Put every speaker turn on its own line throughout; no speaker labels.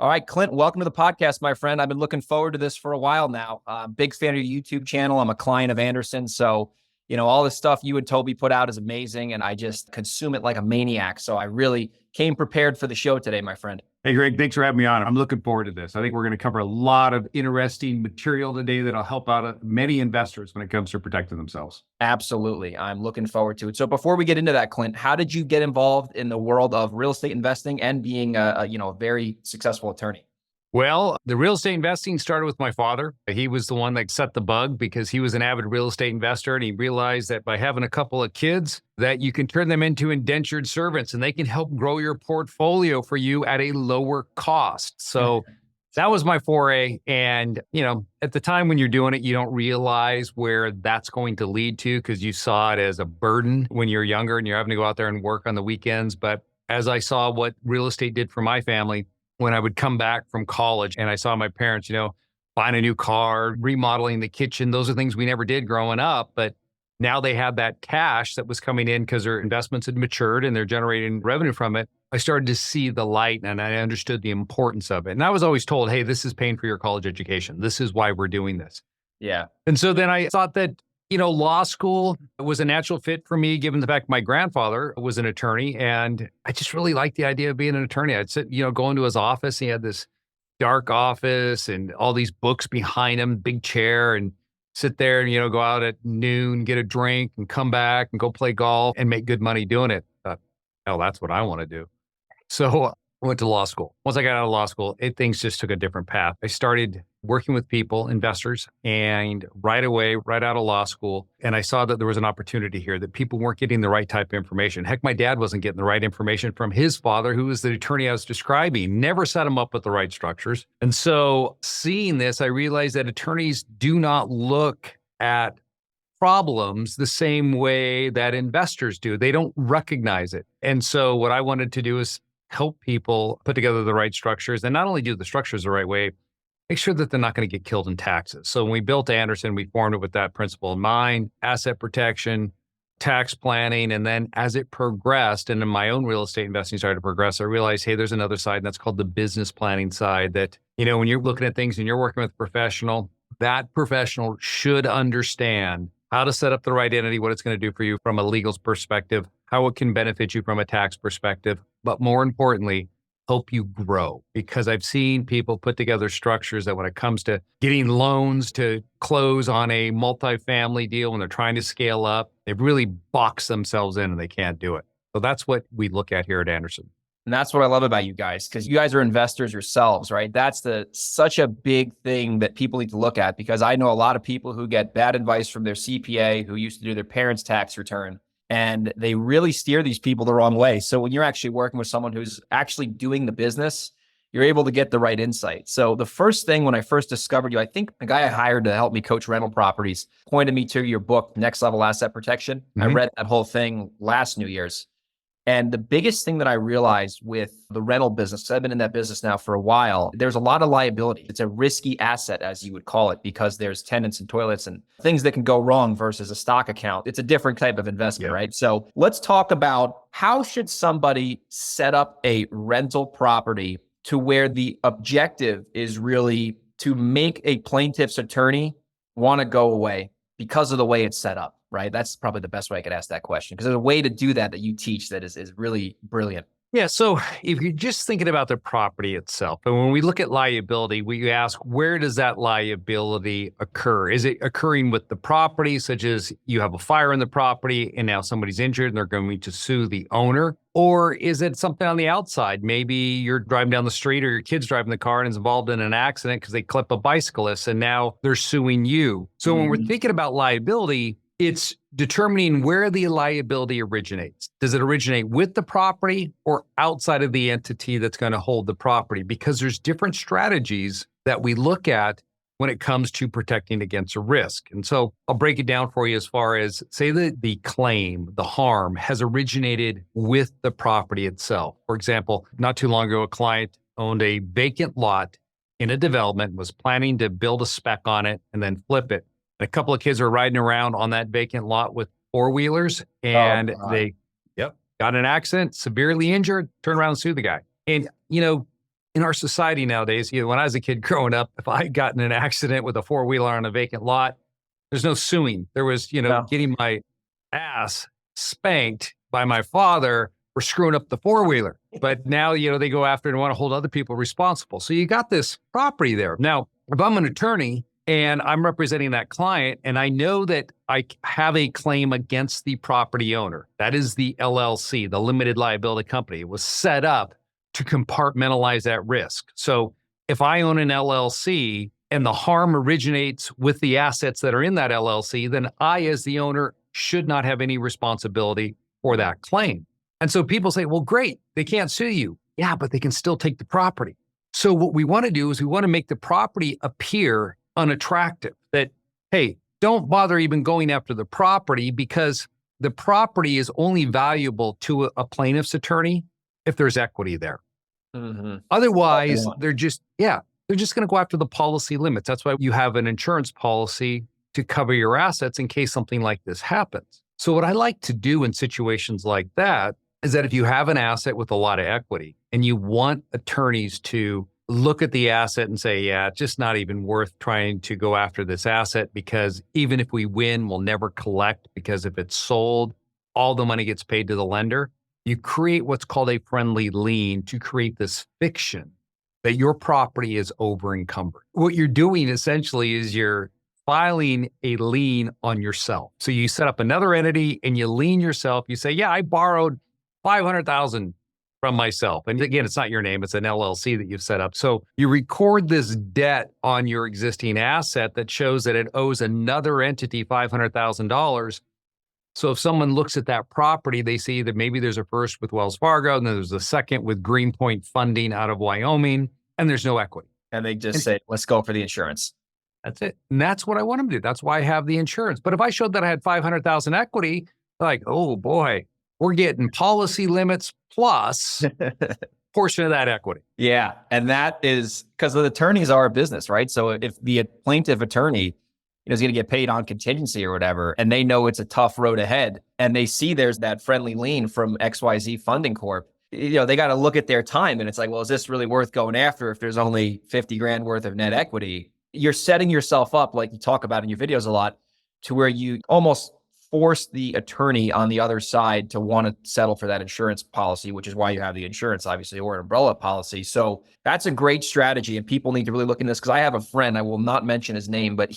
All right, Clint, welcome to the podcast, my friend. I've been looking forward to this for a while now. Big fan of your YouTube channel. I'm a client of Anderson. So, all the stuff you and Toby put out is amazing, and I just consume it like a maniac. So I really came prepared for the show today, my friend.
Hey, Greg, thanks for having me on. I'm looking forward to this. I think we're going to cover a lot of interesting material today that'll help out many investors when it comes to protecting themselves.
Absolutely. I'm looking forward to it. So before we get into that, Clint, how did you get involved in the world of real estate investing and being a very successful attorney?
Well, the real estate investing started with my father. He was the one that set the bug because he was an avid real estate investor, and he realized that by having a couple of kids that you can turn them into indentured servants and they can help grow your portfolio for you at a lower cost. So that was my foray. And, at the time when you're doing it, you don't realize where that's going to lead to because you saw it as a burden when you're younger and you're having to go out there and work on the weekends. But as I saw what real estate did for my family, when I would come back from college and I saw my parents, buying a new car, remodeling the kitchen, those are things we never did growing up. But now they had that cash that was coming in because their investments had matured and they're generating revenue from it. I started to see the light and I understood the importance of it. And I was always told, hey, this is paying for your college education. This is why we're doing this.
Yeah.
And so then I thought that law school was a natural fit for me, given the fact my grandfather was an attorney. And I just really liked the idea of being an attorney. I'd sit, go into his office. He had this dark office and all these books behind him, big chair, and sit there and, go out at noon, get a drink and come back and go play golf and make good money doing it. I thought, hell, that's what I want to do. So I went to law school. Once I got out of law school, things just took a different path. I started working with people, investors, and right away, right out of law school, and I saw that there was an opportunity here that people weren't getting the right type of information. Heck, my dad wasn't getting the right information from his father, who was the attorney I was describing, never set him up with the right structures. And so seeing this, I realized that attorneys do not look at problems the same way that investors do. They don't recognize it. And so what I wanted to do is help people put together the right structures and not only do the structures the right way, make sure that they're not going to get killed in taxes. So when we built Anderson, we formed it with that principle in mind: asset protection, tax planning. And then as it progressed and in my own real estate investing started to progress, I realized, hey, there's another side, and that's called the business planning side that, when you're looking at things and you're working with a professional, that professional should understand how to set up the right entity, what it's going to do for you from a legal perspective, how it can benefit you from a tax perspective, but more importantly, help you grow. Because I've seen people put together structures that when it comes to getting loans to close on a multifamily deal, when they're trying to scale up, they've really boxed themselves in and they can't do it. So that's what we look at here at Anderson.
And that's what I love about you guys, because you guys are investors yourselves, right? That's such a big thing that people need to look at, because I know a lot of people who get bad advice from their CPA who used to do their parents' tax return, and they really steer these people the wrong way. So when you're actually working with someone who's actually doing the business, you're able to get the right insight. So the first thing when I first discovered you, I think the guy I hired to help me coach rental properties pointed me to your book, Next Level Asset Protection. I read that whole thing last New Year's. And the biggest thing that I realized with the rental business, I've been in that business now for a while, there's a lot of liability. It's a risky asset, as you would call it, because there's tenants and toilets and things that can go wrong versus a stock account. It's a different type of investment, right? So let's talk about how should somebody set up a rental property to where the objective is really to make a plaintiff's attorney want to go away because of the way it's set up. Right? That's probably the best way I could ask that question, because there's a way to do that you teach that is really brilliant.
Yeah. So if you're just thinking about the property itself, and when we look at liability, we ask, where does that liability occur? Is it occurring with the property, such as you have a fire in the property and now somebody's injured and they're going to sue the owner? Or is it something on the outside? Maybe you're driving down the street or your kid's driving the car and is involved in an accident because they clip a bicyclist and now they're suing you. So when we're thinking about liability, it's determining where the liability originates. Does it originate with the property or outside of the entity that's going to hold the property? Because there's different strategies that we look at when it comes to protecting against a risk. And so I'll break it down for you as far as, say that the claim, the harm has originated with the property itself. For example, not too long ago, a client owned a vacant lot in a development, was planning to build a spec on it and then flip it. A couple of kids are riding around on that vacant lot with four-wheelers, and they got in an accident, severely injured, turned around and sued the guy. And, in our society nowadays, when I was a kid growing up, if I got in an accident with a four-wheeler on a vacant lot, there's no suing. There was,
No.
getting my ass spanked by my father for screwing up the four-wheeler. But now, they go after and want to hold other people responsible. So you got this property there. Now, if I'm an attorney and I'm representing that client and I know that I have a claim against the property owner, that is the LLC, the limited liability company. It was set up to compartmentalize that risk. So if I own an LLC and the harm originates with the assets that are in that LLC, then I, as the owner, should not have any responsibility for that claim. And so people say, well, great, they can't sue you. Yeah, but they can still take the property. So what we want to do is we want to make the property appear unattractive, that, hey, don't bother even going after the property because the property is only valuable to a plaintiff's attorney if there's equity there.
Mm-hmm.
Otherwise, they're just going to go after the policy limits. That's why you have an insurance policy to cover your assets in case something like this happens. So what I like to do in situations like that is that if you have an asset with a lot of equity and you want attorneys to look at the asset and say, yeah, it's just not even worth trying to go after this asset because even if we win, we'll never collect because if it's sold, all the money gets paid to the lender. You create what's called a friendly lien to create this fiction that your property is over encumbered. What you're doing essentially is you're filing a lien on yourself. So you set up another entity and you lien yourself. You say, yeah, I borrowed $500,000 from myself. And again, it's not your name, it's an LLC that you've set up. So you record this debt on your existing asset that shows that it owes another entity $500,000. So if someone looks at that property, they see that maybe there's a first with Wells Fargo, and then there's a second with Greenpoint Funding out of Wyoming, and there's no equity.
And they just say, let's go for the insurance.
That's it. And that's what I want them to do. That's why I have the insurance. But if I showed that I had 500,000 equity, like, oh boy, we're getting policy limits plus portion of that equity.
Yeah. And that is because the attorneys are a business, right? So if the plaintiff attorney is going to get paid on contingency or whatever, and they know it's a tough road ahead, and they see there's that friendly lien from XYZ Funding Corp, they got to look at their time. And it's like, well, is this really worth going after if there's only 50 grand worth of net equity? You're setting yourself up, like you talk about in your videos a lot, to where you almost force the attorney on the other side to want to settle for that insurance policy, which is why you have the insurance, obviously, or an umbrella policy. So that's a great strategy. And people need to really look into this because I have a friend, I will not mention his name, but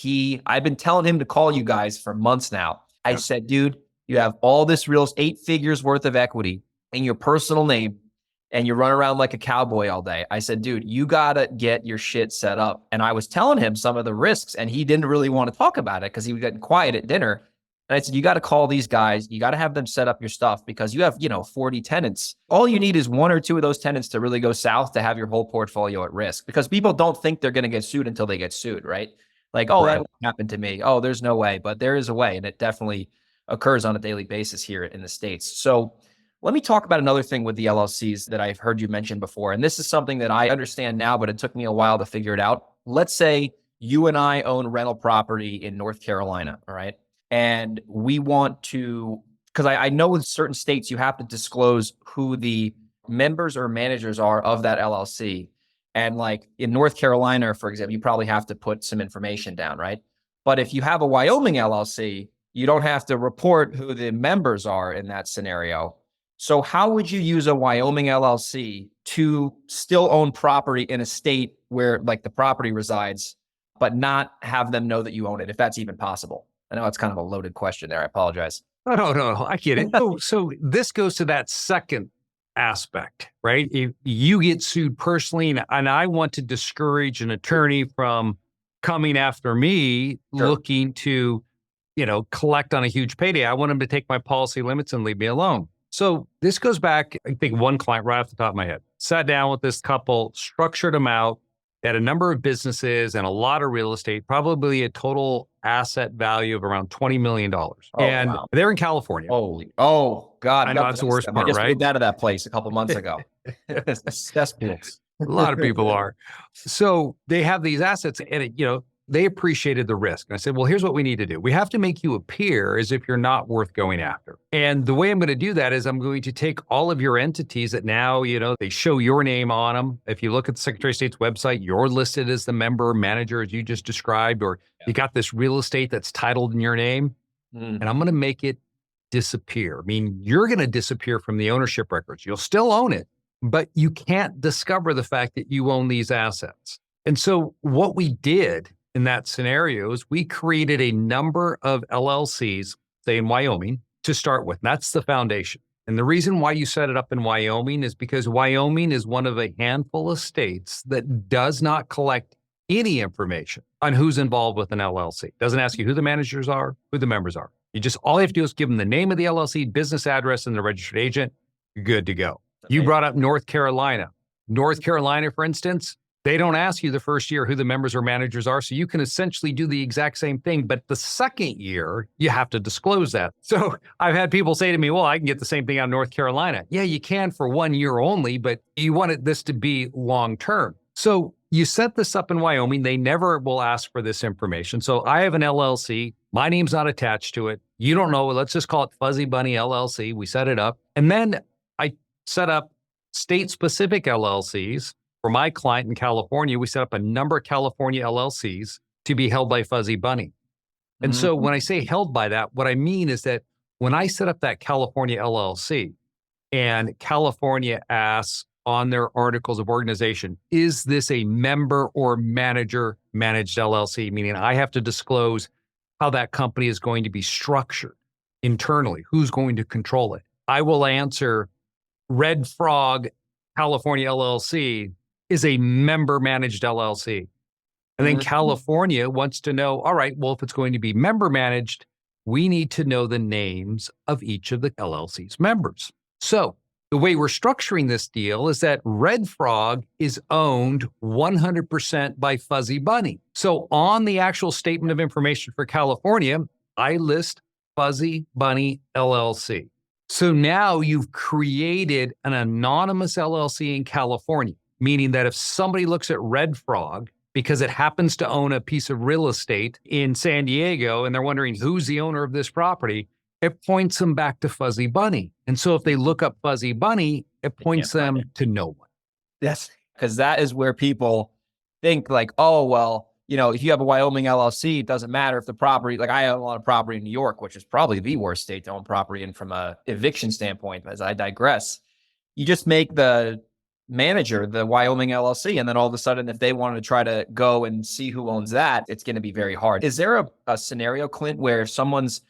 I've been telling him to call you guys for months now. I said, dude, you have all this real 8 figures worth of equity in your personal name and you run around like a cowboy all day. I said, dude, you got to get your shit set up. And I was telling him some of the risks and he didn't really want to talk about it because he was getting quiet at dinner. And I said, you got to call these guys. You got to have them set up your stuff because you have, 40 tenants. All you need is 1 or 2 of those tenants to really go south to have your whole portfolio at risk because people don't think they're going to get sued until they get sued, right? Like, oh, that happened to me. Oh, there's no way, but there is a way. And it definitely occurs on a daily basis here in the States. So let me talk about another thing with the LLCs that I've heard you mention before. And this is something that I understand now, but it took me a while to figure it out. Let's say you and I own rental property in North Carolina, all right? And we want to, because I know in certain states, you have to disclose who the members or managers are of that LLC. And like in North Carolina, for example, you probably have to put some information down, right? But if you have a Wyoming LLC, you don't have to report who the members are in that scenario. So how would you use a Wyoming LLC to still own property in a state where like the property resides, but not have them know that you own it, if that's even possible? I know it's kind of a loaded question there. I apologize.
Oh, no, I get it. So this goes to that second aspect, right? If you get sued personally and I want to discourage an attorney from coming after me, looking to, collect on a huge payday, I want them to take my policy limits and leave me alone. So this goes back, I think one client right off the top of my head, sat down with this couple, structured them out, had a number of businesses and a lot of real estate, probably a total asset value of around $20 million. And they're in California.
Oh, God.
I know that's the worst part,
I just
right?
moved out of that place a couple months ago. Cesspools.
A lot of people are. So they have these assets and, they appreciated the risk. And I said, well, here's what we need to do. We have to make you appear as if you're not worth going after. And the way I'm going to do that is I'm going to take all of your entities that now, they show your name on them. If you look at the Secretary of State's website, you're listed as the member or manager, as you just described, or you got this real estate that's titled in your name. And I'm going to make it disappear. I mean, you're going to disappear from the ownership records. You'll still own it, but you can't discover the fact that you own these assets. And so what we did in that scenario is we created a number of LLCs, say in Wyoming, to start with. That's the foundation. And the reason why you set it up in Wyoming is because Wyoming is one of a handful of states that does not collect any information on who's involved with an LLC. Doesn't ask you who the managers are, who the members are. All you have to do is give them the name of the LLC, business address, and the registered agent. You're good to go. You brought up North Carolina. North Carolina, for instance, they don't ask you the first year who the members or managers are, so you can essentially do the exact same thing. But the second year, you have to disclose that. So I've had people say to me, well, I can get the same thing out of North Carolina. Yeah, you can for 1 year only, but you wanted this to be long-term. So you set this up in Wyoming. They never will ask for this information. So I have an LLC. My name's not attached to it. You don't know. Let's just call it Fuzzy Bunny LLC. We set it up. And then I set up state-specific LLCs. For my client in California, we set up a number of California LLCs to be held by Fuzzy Bunny. And so when I say held by that, what I mean is that when I set up that California LLC and California asks on their articles of organization, is this a member or manager managed LLC? Meaning I have to disclose how that company is going to be structured internally, who's going to control it. I will answer Red Frog California LLC is a member managed LLC. And then California wants to know, all right, well, if it's going to be member managed, we need to know the names of each of the LLC's members. So the way we're structuring this deal is that Red Frog is owned 100% by Fuzzy Bunny. So on the actual statement of information for California, I list Fuzzy Bunny LLC. So now you've created an anonymous LLC in California, meaning that if somebody looks at Red Frog, because it happens to own a piece of real estate in San Diego, and they're wondering who's the owner of this property, it points them back to Fuzzy Bunny. And so if they look up Fuzzy Bunny, it points them to no one.
Yes, because that is where people think like, oh, well, if you have a Wyoming LLC, it doesn't matter if the property, like I own a lot of property in New York, which is probably the worst state to own property in from a eviction standpoint, as I digress. You just make the manager the Wyoming LLC, and then all of a sudden, if they wanted to try to go and see who owns that, it's going to be very hard. Is there a scenario, Clint, where someone's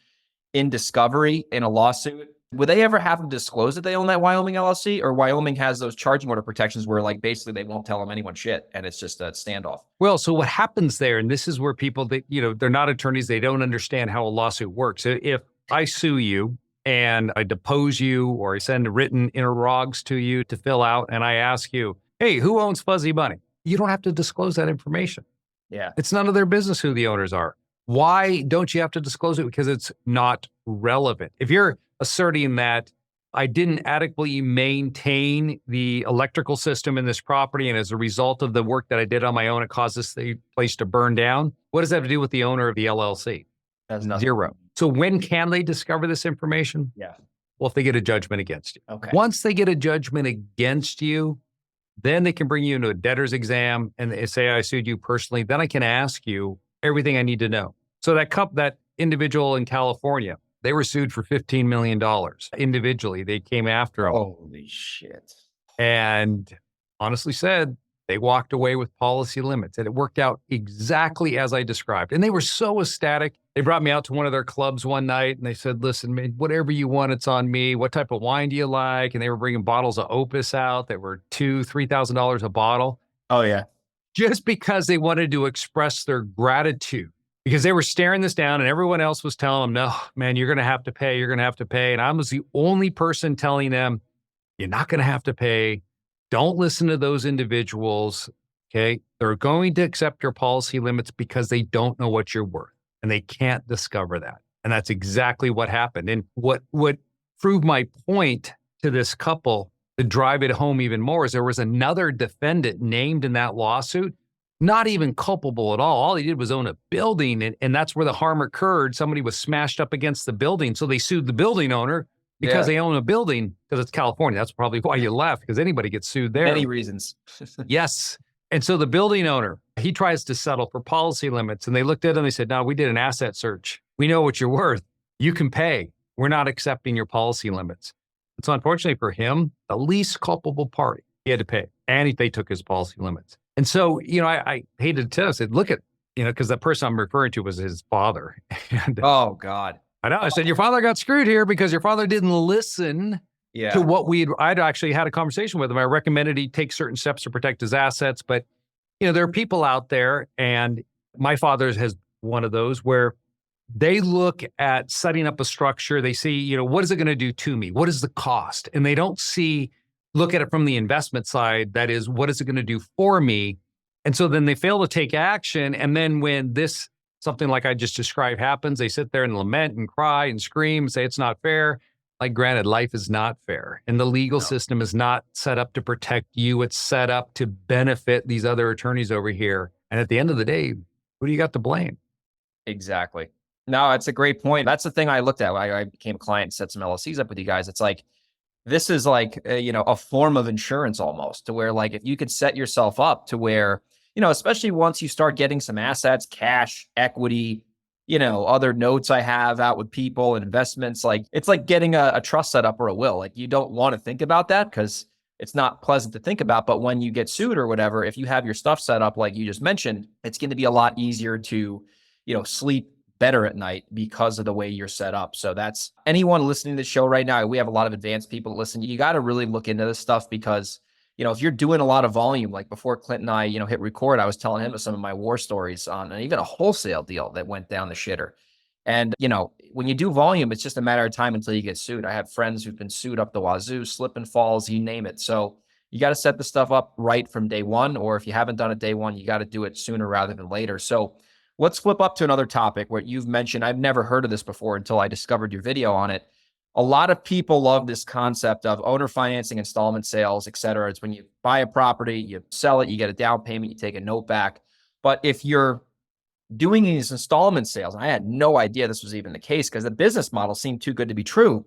in discovery in a lawsuit, would they ever have to disclose that they own that Wyoming LLC, or Wyoming has those charging order protections where like basically they won't tell them anyone shit and it's just a standoff?
Well, so what happens there, and this is where people that, they're not attorneys, they don't understand how a lawsuit works. If I sue you and I depose you or I send written interrogs to you to fill out and I ask you, hey, who owns Fuzzy Bunny? You don't have to disclose that information.
Yeah.
It's none of their business who the owners are. Why don't you have to disclose it? Because it's not relevant. If you're asserting that I didn't adequately maintain the electrical system in this property, and as a result of the work that I did on my own, it caused this place to burn down, what does that have to do with the owner of the LLC?
That's nothing.
Zero. So when can they discover this information?
Yeah.
Well, if they get a judgment against you.
Okay.
Once they get a judgment against you, then they can bring you into a debtor's exam and they say, I sued you personally. Then I can ask you everything I need to know. So that individual in California, they were sued for $15 million individually. They came after them.
Holy shit.
And honestly said, they walked away with policy limits, and it worked out exactly as I described. And they were so ecstatic. They brought me out to one of their clubs one night and they said, listen, man, whatever you want, it's on me. What type of wine do you like? And they were bringing bottles of Opus out that were $2,000, $3,000 a bottle.
Oh yeah.
Just because they wanted to express their gratitude, because they were staring this down and everyone else was telling them, no, man, you're going to have to pay. You're going to have to pay. And I was the only person telling them, you're not going to have to pay. Don't listen to those individuals, okay? They're going to accept your policy limits because they don't know what you're worth, and they can't discover that. And that's exactly what happened. And what proved my point to this couple to drive it home even more is there was another defendant named in that lawsuit not even culpable at all. All he did was own a building, and that's where the harm occurred. Somebody was smashed up against the building, so they sued the building owner because
Yeah.
they own a building, because it's California. That's probably why you left, because anybody gets sued there.
Many reasons.
Yes. And so the building owner, he tries to settle for policy limits, and they looked at him, they said, no, we did an asset search. We know what you're worth. You can pay. We're not accepting your policy limits. And so unfortunately for him, the least culpable party, he had to pay, and they took his policy limits. And so, I hated to tell, I said, look at, because the person I'm referring to was his father. And
Oh God.
I know, I said, your father got screwed here because your father didn't listen
Yeah.
to what I'd actually had a conversation with him. I recommended he take certain steps to protect his assets. But, there are people out there, and my father has one of those, where they look at setting up a structure. They see, what is it going to do to me? What is the cost? And they don't look at it from the investment side. That is, what is it going to do for me? And so then they fail to take action. And then when something like I just described happens, they sit there and lament and cry and scream and say it's not fair. Like, granted, life is not fair, and the legal system is not set up to protect you. It's set up to benefit these other attorneys over here. And at the end of the day, who do you got to blame?
Exactly. No, it's a great point. That's the thing I looked at. I became a client and set some LLCs up with you guys. It's like, this is like, a form of insurance almost, to where, like, if you could set yourself up to where, especially once you start getting some assets, cash, equity, other notes I have out with people and investments, like, it's like getting a trust set up or a will. Like, you don't want to think about that because it's not pleasant to think about. But when you get sued or whatever, if you have your stuff set up, like you just mentioned, it's going to be a lot easier to, sleep better at night because of the way you're set up. So that's anyone listening to the show right now. We have a lot of advanced people that listen. You got to really look into this stuff because, if you're doing a lot of volume, like before Clint and I, hit record, I was telling him some of my war stories on even a wholesale deal that went down the shitter. And, when you do volume, it's just a matter of time until you get sued. I have friends who've been sued up the wazoo, slip and falls, you name it. So you got to set the stuff up right from day one, or if you haven't done it day one, you got to do it sooner rather than later. So let's flip up to another topic where you've mentioned, I've never heard of this before until I discovered your video on it. A lot of people love this concept of owner financing, installment sales, et cetera. It's when you buy a property, you sell it, you get a down payment, you take a note back. But if you're doing these installment sales, and I had no idea this was even the case because the business model seemed too good to be true,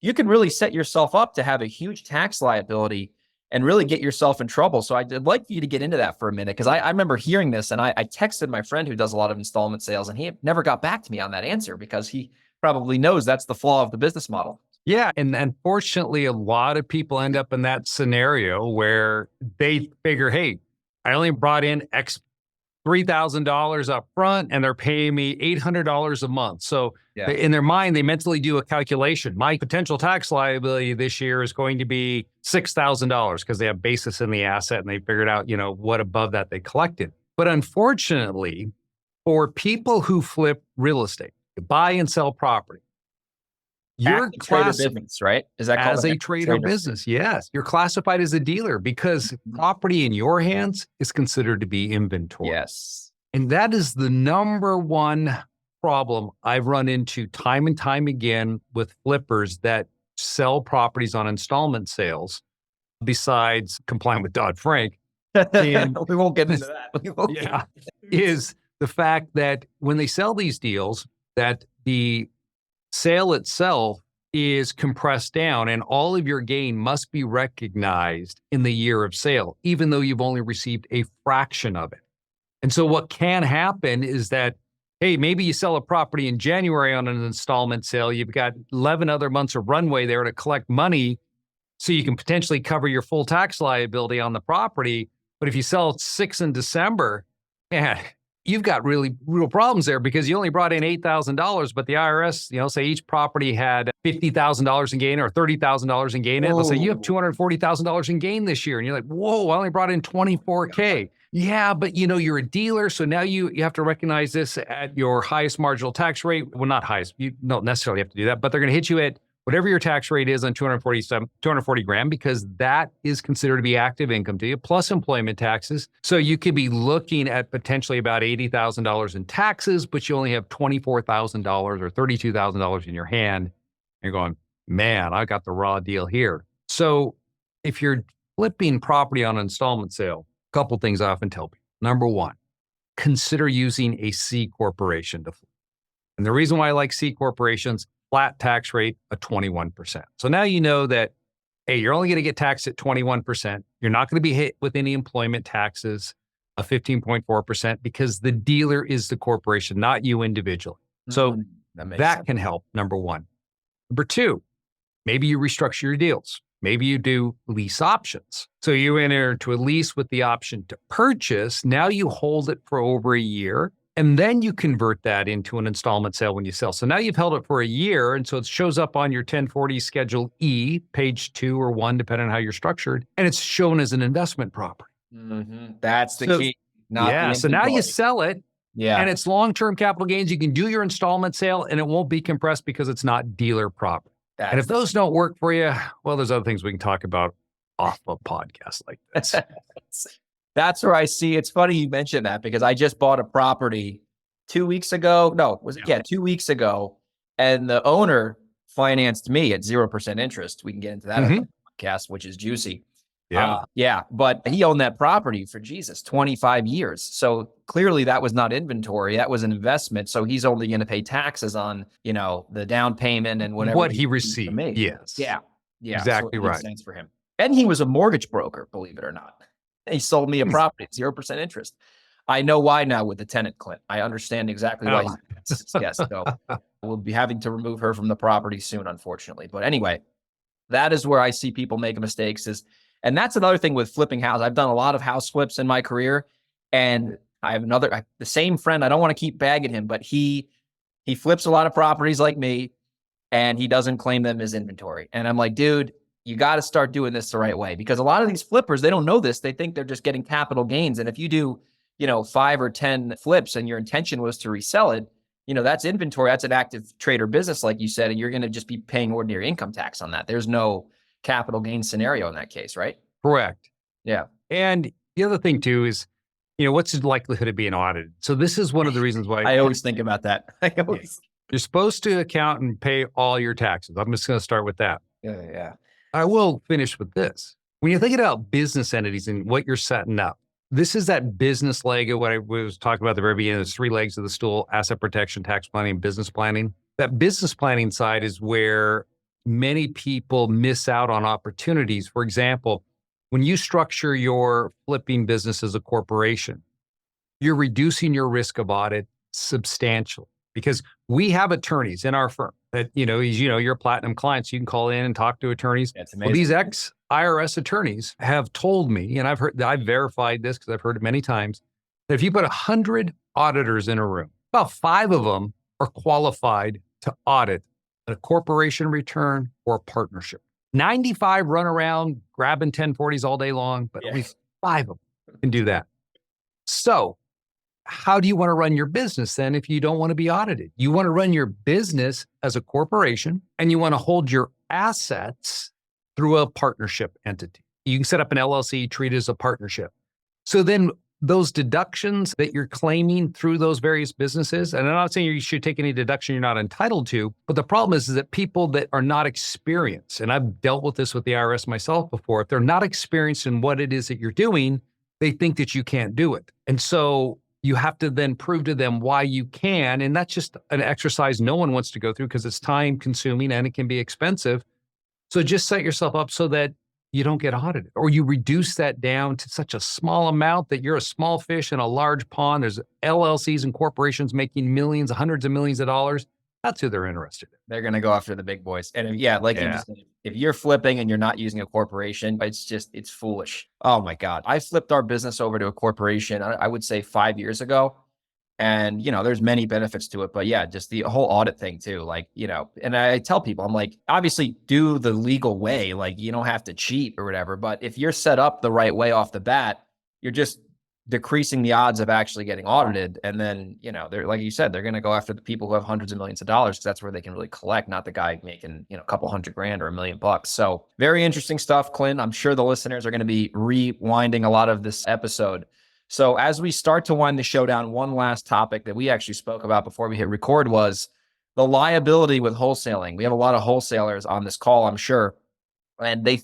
you can really set yourself up to have a huge tax liability and really get yourself in trouble. So I'd like you to get into that for a minute, because I remember hearing this, and I texted my friend who does a lot of installment sales, and he never got back to me on that answer because he probably knows that's the flaw of the business model.
Yeah. And unfortunately, a lot of people end up in that scenario where they figure, hey, I only brought in X $3,000 up front and they're paying me $800 a month. So in their mind, they mentally do a calculation. My potential tax liability this year is going to be $6,000 because they have basis in the asset and they figured out, what above that they collected. But unfortunately, for people who flip real estate, buy and sell property, you're classified
business, right? Is that called
as a trader business? Yes. You're classified as a dealer because property in your hands is considered to be inventory.
Yes.
And that is the number one problem I've run into time and time again with flippers that sell properties on installment sales, besides complying with Dodd-Frank.
And we won't get into that.
Is the fact that when they sell these deals, that the sale itself is compressed down and all of your gain must be recognized in the year of sale, even though you've only received a fraction of it. And so what can happen is that, hey, maybe you sell a property in January on an installment sale. You've got 11 other months of runway there to collect money so you can potentially cover your full tax liability on the property. But if you sell 6 in December, man, you've got real problems there because you only brought in $8,000, but the IRS, say each property had $50,000 in gain or $30,000 in gain. They'll say you have $240,000 in gain this year. And you're like, whoa, I only brought in $24K. Yeah, but you're a dealer. So now you have to recognize this at your highest marginal tax rate. Well, not highest. You don't necessarily have to do that, but they're going to hit you at whatever your tax rate is on 240 grand, because that is considered to be active income to you, plus employment taxes. So you could be looking at potentially about $80,000 in taxes, but you only have $24,000 or $32,000 in your hand. You're going, man, I got the raw deal here. So if you're flipping property on an installment sale, a couple things I often tell people. Number one, consider using a C corporation to flip. And the reason why I like C corporations, flat tax rate of 21%. So now you know that, hey, you're only going to get taxed at 21%. You're not going to be hit with any employment taxes of 15.4% because the dealer is the corporation, not you individually. So that can help, number one. Number two, maybe you restructure your deals. Maybe you do lease options. So you enter into a lease with the option to purchase. Now you hold it for over a year, and then you convert that into an installment sale when you sell. So now you've held it for a year, and so it shows up on your 1040 Schedule E, page 2 or 1, depending on how you're structured, and it's shown as an investment property.
That's the key.
So now you sell it,
and
it's long-term capital gains. You can do your installment sale, and it won't be compressed because it's not dealer property. And if those don't work for you, well, there's other things we can talk about off a podcast like this.
That's where I see. It's funny you mentioned that because I just bought a property 2 weeks ago. No, was it? Yeah, 2 weeks ago. And the owner financed me at 0% interest. We can get into that on the podcast, which is juicy. But he owned that property for 25 years. So clearly that was not inventory. That was an investment. So he's only going to pay taxes on, the down payment and whatever.
What he received. Yes.
Yeah.
Exactly
so it
right.
makes sense for him. And he was a mortgage broker, believe it or not. He sold me a property at 0% interest. I know why now with the tenant, Clint. I understand exactly why. Yes. So we'll be having to remove her from the property soon, unfortunately. But anyway, that is where I see people making mistakes and that's another thing with flipping houses. I've done a lot of house flips in my career, and I have the same friend. I don't want to keep bagging him, but he flips a lot of properties like me, and he doesn't claim them as inventory. And I'm like, dude, you got to start doing this the right way, because a lot of these flippers, they don't know this. They think they're just getting capital gains. And if you do, 5 or 10 flips and your intention was to resell it, that's inventory. That's an active trade or business, like you said, and you're going to just be paying ordinary income tax on that. There's no capital gain scenario in that case, right?
Correct.
Yeah.
And the other thing too is, what's the likelihood of being audited? So this is one of the reasons why
I always think about that.
You're supposed to account and pay all your taxes. I'm just going to start with that.
Yeah.
I will finish with this. When you're thinking about business entities and what you're setting up, this is that business leg of what I was talking about at the very beginning. There's 3 legs of the stool: asset protection, tax planning, and business planning. That business planning side is where many people miss out on opportunities. For example, when you structure your flipping business as a corporation, you're reducing your risk of audit substantially, because we have attorneys in our firm that, you're a platinum client, so you can call in and talk to attorneys.
That's amazing.
Well, these ex-IRS attorneys have told me, and I've verified this because I've heard it many times, that if you put 100 auditors in a room, about 5 of them are qualified to audit a corporation return or a partnership. 95 run around grabbing 1040s all day long, but at least 5 of them can do that. So how do you want to run your business then if you don't want to be audited? You want to run your business as a corporation, and you want to hold your assets through a partnership entity. You can set up an LLC, treat it as a partnership. So then those deductions that you're claiming through those various businesses, and I'm not saying you should take any deduction you're not entitled to, but the problem is that people that are not experienced, and I've dealt with this with the IRS myself before, if they're not experienced in what it is that you're doing, they think that you can't do it. And so you have to then prove to them why you can, and that's just an exercise no one wants to go through because it's time consuming and it can be expensive. So just set yourself up so that you don't get audited, or you reduce that down to such a small amount that you're a small fish in a large pond. There's LLCs and corporations making millions, hundreds of millions of dollars. That's who they're interested in.
They're going to go after the big boys. And you just said, if you're flipping and you're not using a corporation, it's foolish. Oh my God. I flipped our business over to a corporation, I would say 5 years ago. And, there's many benefits to it, but yeah, just the whole audit thing too. And I tell people, I'm like, obviously do the legal way. You don't have to cheat or whatever, but if you're set up the right way off the bat, you're just decreasing the odds of actually getting audited. And then, they're, like you said, they're going to go after the people who have hundreds of millions of dollars, because that's where they can really collect, not the guy making, a couple $100,000 or $1 million. So very interesting stuff, Clint. I'm sure the listeners are going to be rewinding a lot of this episode. So as we start to wind the show down, one last topic that we actually spoke about before we hit record was the liability with wholesaling. We have a lot of wholesalers on this call, I'm sure, and they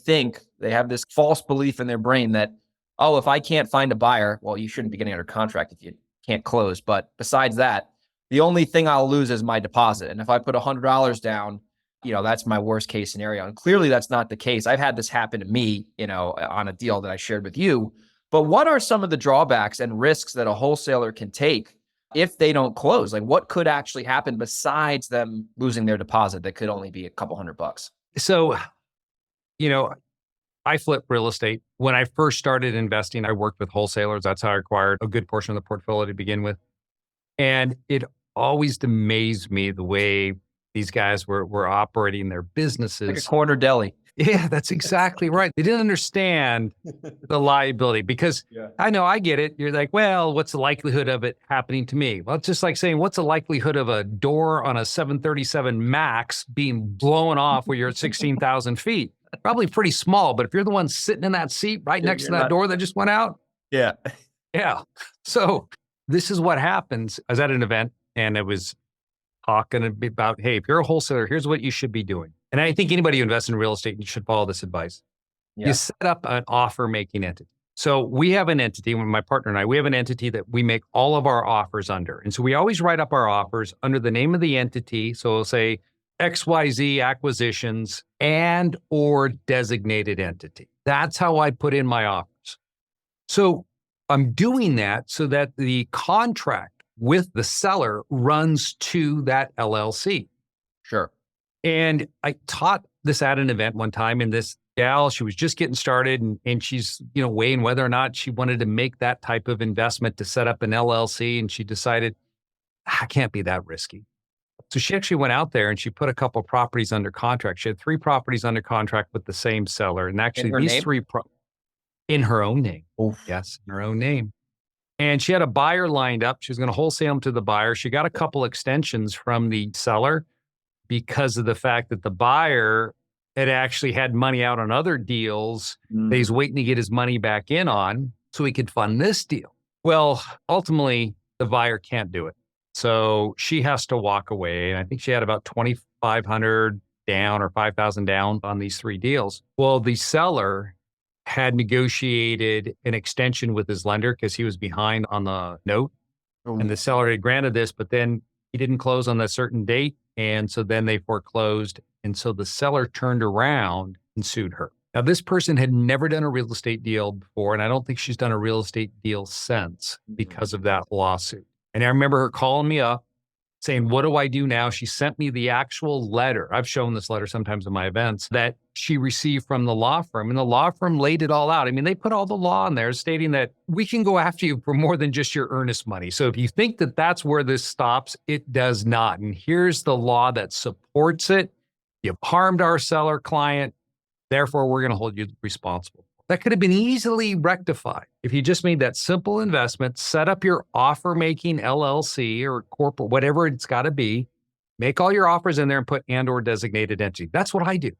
have this false belief in their brain that oh, if I can't find a buyer, well, you shouldn't be getting under contract if you can't close. But besides that, the only thing I'll lose is my deposit. And if I put $100 down, that's my worst case scenario. And clearly that's not the case. I've had this happen to me, on a deal that I shared with you. But what are some of the drawbacks and risks that a wholesaler can take if they don't close? Like, what could actually happen besides them losing their deposit that could only be a couple $100?
So, I flip real estate. When I first started investing, I worked with wholesalers. That's how I acquired a good portion of the portfolio to begin with. And it always amazed me the way these guys were operating their
Like a
businesses.
corner deli.
Yeah, that's exactly right. They didn't understand the liability because I know I get it. You're like, well, what's the likelihood of it happening to me? Well, it's just like saying, what's the likelihood of a door on a 737 MAX being blown off where you're at 16,000 feet? Probably pretty small, but if you're the one sitting in that seat right next to that door that just went out,
Yeah.
yeah. So this is what happens. I was at an event and it was talking about, hey, if you're a wholesaler, here's what you should be doing. And I think anybody who invests in real estate, you should follow this advice.
Yeah.
You set up an offer making entity. So we have an entity, my partner and I, we have an entity that we make all of our offers under. And so we always write up our offers under the name of the entity. So we'll say XYZ acquisitions and or designated entity. That's how I put in my offers. So I'm doing that so that the contract with the seller runs to that LLC.
Sure.
And I taught this at an event one time, and this gal, she was just getting started and she's, weighing whether or not she wanted to make that type of investment to set up an LLC. And she decided, I can't be that risky. So she actually went out there and she put a couple of properties under contract. She had 3 properties under contract with the same seller. And actually
her
these
name?
3 in her own name.
Oof.
Yes, in her own name. And she had a buyer lined up. She was going to wholesale them to the buyer. She got a couple extensions from the seller because of the fact that the buyer had actually had money out on other deals that he's waiting to get his money back in on so he could fund this deal. Well, ultimately, the buyer can't do it. So she has to walk away. And I think she had about 2,500 down or 5,000 down on these 3 deals. Well, the seller had negotiated an extension with his lender because he was behind on the note. And the seller had granted this, but then he didn't close on that certain date. And so then they foreclosed. And so the seller turned around and sued her. Now, this person had never done a real estate deal before, and I don't think she's done a real estate deal since because of that lawsuit. And I remember her calling me up saying, what do I do now? She sent me the actual letter. I've shown this letter sometimes in my events that she received from the law firm, and the law firm laid it all out. I mean, they put all the law in there stating that we can go after you for more than just your earnest money. So if you think that that's where this stops, it does not. And here's the law that supports it. You've harmed our seller client. Therefore, we're going to hold you responsible. That could have been easily rectified if you just made that simple investment, set up your offer-making LLC or corporate, whatever it's got to be, make all your offers in there and put and or designated entity. That's what I do.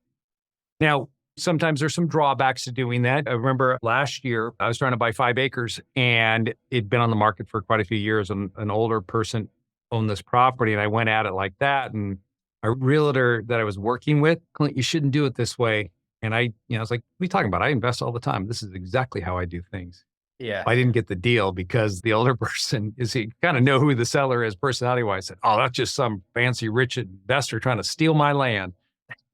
Now, sometimes there's some drawbacks to doing that. I remember last year, I was trying to buy 5 acres and it'd been on the market for quite a few years. And an older person owned this property and I went at it like that. And a realtor that I was working with, Clint, you shouldn't do it this way. And I was like, what are you talking about? I invest all the time. This is exactly how I do things.
Yeah.
I didn't get the deal because the older person he kind of know who the seller is personality-wise. Said, oh, that's just some fancy rich investor trying to steal my land,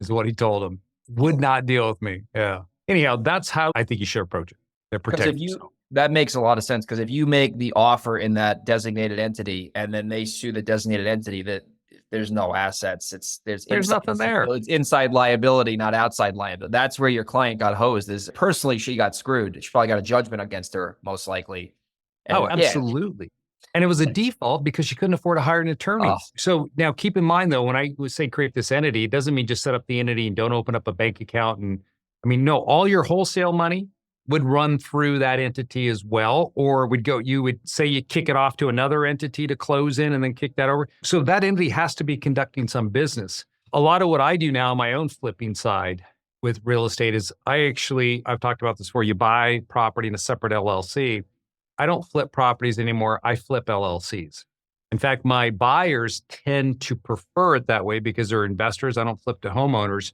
is what he told him. Would not deal with me. Yeah. Anyhow, that's how I think you should approach it. They're protecting.
That makes a lot of sense because if you make the offer in that designated entity and then they sue the designated entity, that there's no assets. There's
nothing there.
It's inside liability, not outside liability. That's where your client got hosed. Is personally she got screwed. She probably got a judgment against her, most likely. And
Absolutely. And it was a default because she couldn't afford to hire an attorney.
Oh.
So now keep in mind though, when I would say create this entity, it doesn't mean just set up the entity and don't open up a bank account. And no, all your wholesale money would run through that entity as well, or you would say you kick it off to another entity to close in and then kick that over. So that entity has to be conducting some business. A lot of what I do now on my own flipping side with real estate is I've talked about this before, you buy property in a separate LLC. I don't flip properties anymore. I flip LLCs. In fact, my buyers tend to prefer it that way because they're investors. I don't flip to homeowners.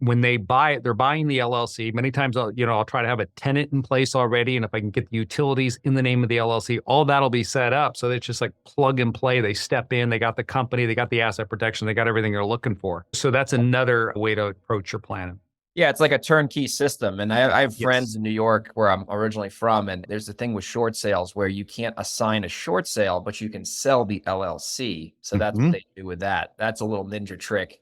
when they buy it, they're buying the LLC. Many times I'll try to have a tenant in place already. And if I can get the utilities in the name of the LLC, all that'll be set up. So it's just like plug and play. They step in, they got the company, they got the asset protection, they got everything they're looking for. So that's another way to approach your planning.
Yeah, it's like a turnkey system. And I have friends
Yes.
in New York where I'm originally from. And there's the thing with short sales where you can't assign a short sale, but you can sell the LLC. So that's what
Mhm.
they do with that. That's a little ninja trick.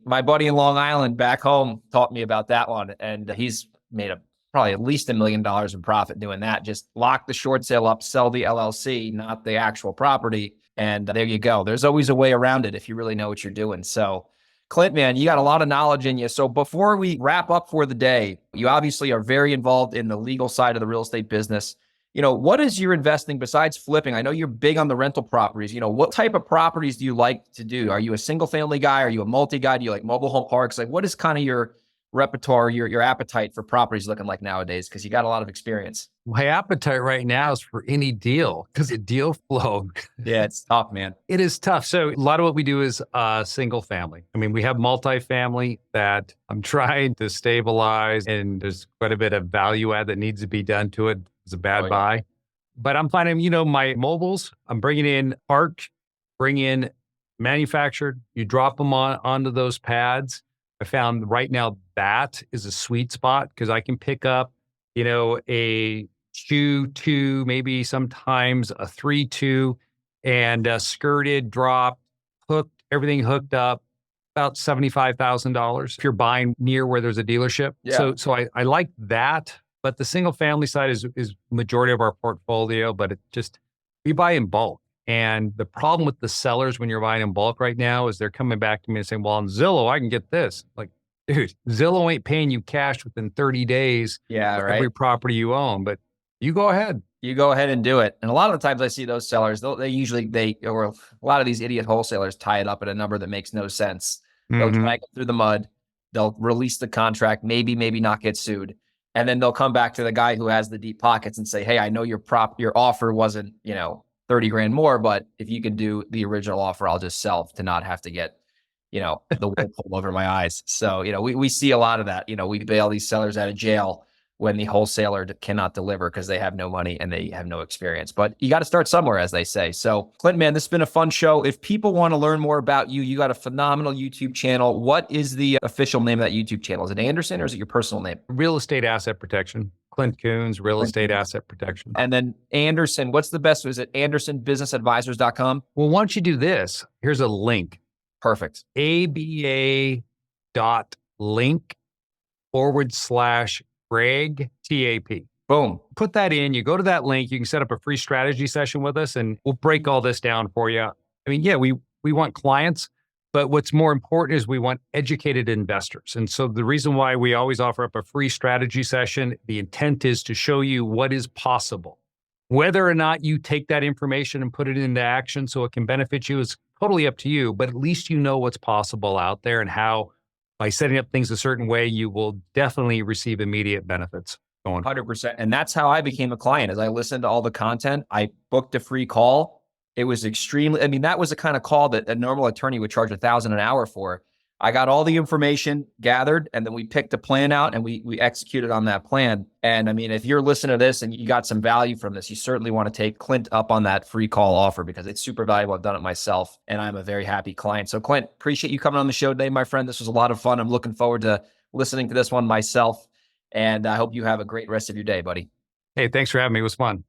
My buddy in Long Island back home taught me about that one. And he's made probably at least $1 million in profit doing that. Just lock the short sale up, sell the LLC, not the actual property. And there you go. There's always a way around it if you really know what you're doing. So Clint, man, you got a lot of knowledge in you. So before we wrap up for the day, you obviously are very involved in the legal side of the real estate business. What is your investing besides flipping? I know you're big on the rental properties. What type of properties do you like to do? Are you a single family guy? Are you a multi guy? Do you like mobile home parks? Like, what is kind of your repertoire, your appetite for properties looking like nowadays? Because you got a lot of experience.
My appetite right now is for any deal because the deal flow,
Yeah, it's tough, man.
it is tough. So a lot of what we do is single family. I mean, we have multifamily that I'm trying to stabilize, and there's quite a bit of value add that needs to be done to it. It's a bad
Oh, yeah.
buy. But I'm finding, my mobiles, I'm bringing in parked, bring in manufactured, you drop them onto those pads. I found right now that is a sweet spot because I can pick up, a 2-2, maybe sometimes a 3-2, and skirted, dropped, hooked, everything hooked up, about $75,000 if you're buying near where there's a dealership.
Yeah.
So I like that, but the single family side is majority of our portfolio, but we buy in bulk. And the problem with the sellers when you're buying in bulk right now is they're coming back to me and saying, well, on Zillow, I can get this. Like, dude, Zillow ain't paying you cash within 30 days
Yeah,
for
right.
every property you own, but you go ahead.
You go ahead and do it. And a lot of the times I see those sellers, or a lot of these idiot wholesalers tie it up at a number that makes no sense. They'll
Mhm.
drag it through the mud. They'll release the contract, maybe not get sued. And then they'll come back to the guy who has the deep pockets and say, hey, I know your offer wasn't, 30 grand more, but if you can do the original offer, I'll just sell to not have to get, the wool pulled over my eyes. So, we see a lot of that. We bail these sellers out of jail when the wholesaler cannot deliver because they have no money and they have no experience. But you got to start somewhere, as they say. So, Clint, man, this has been a fun show. If people want to learn more about you, you got a phenomenal YouTube channel. What is the official name of that YouTube channel? Is it Anderson or is it your personal name?
Real estate asset protection. Clint Coons, real estate asset protection.
And then Anderson, what's the best? Is it AndersonBusinessAdvisors.com?
Well, once you do this, here's a link.
Perfect.
ABA.link/Greg TAP.
Boom.
Put that in, you go to that link, you can set up a free strategy session with us and we'll break all this down for you. I mean, yeah, we want clients, but what's more important is we want educated investors. And so the reason why we always offer up a free strategy session, the intent is to show you what is possible. Whether or not you take that information and put it into action so it can benefit you is totally up to you, but at least you know what's possible out there and how by setting up things a certain way, you will definitely receive immediate benefits.
100%. And that's how I became a client. As I listened to all the content, I booked a free call. It was that was the kind of call that a normal attorney would charge $1,000 an hour for. I got all the information gathered and then we picked a plan out and we executed on that plan. And if you're listening to this and you got some value from this, you certainly want to take Clint up on that free call offer because it's super valuable. I've done it myself and I'm a very happy client. So Clint, appreciate you coming on the show today, my friend. This was a lot of fun. I'm looking forward to listening to this one myself. And I hope you have a great rest of your day, buddy.
Hey, thanks for having me. It was fun.